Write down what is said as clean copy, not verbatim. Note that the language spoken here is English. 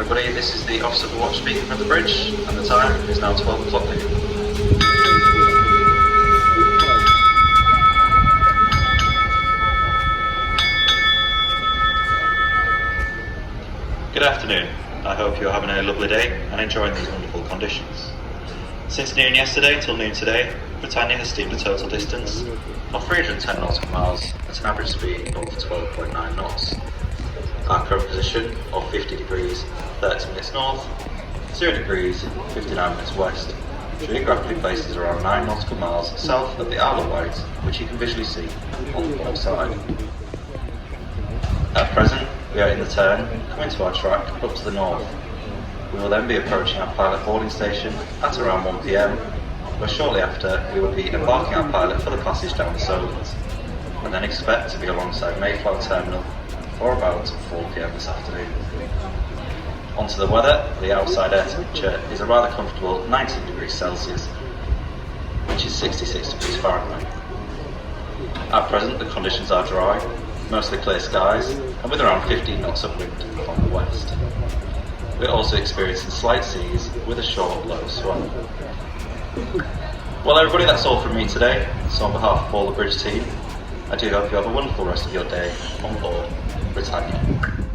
everybody, this is the Officer of the Watch speaking from the bridge, and the time is now 12 o'clock noon. Good afternoon. I hope you're having a lovely day and enjoying these wonderful conditions. Since noon yesterday till noon today, Britannia has steamed a total distance of 310 nautical miles at an average speed of 12.9 knots. Our current position of 50 degrees 30 minutes north, 0 degrees 59 minutes west, geographically places around 9 nautical miles south of the Isle of Wight, which you can visually see on the port side. At present, we are in the turn, coming to our track up to the north. We will then be approaching our pilot boarding station at around 1 PM, where shortly after we will be embarking our pilot for the passage down the Solent, and then expect to be alongside Mayflower Terminal for about 4 PM this afternoon. Onto the weather, the outside air temperature is a rather comfortable 19 degrees Celsius, which is 66 degrees Fahrenheit. At present, the conditions are dry, mostly clear skies, and with around 15 knots of wind from the west. We're also experiencing slight seas with a short, low swell. Well, everybody, that's all from me today. So on behalf of all the bridge team, I do hope you have a wonderful rest of your day on board Britannia.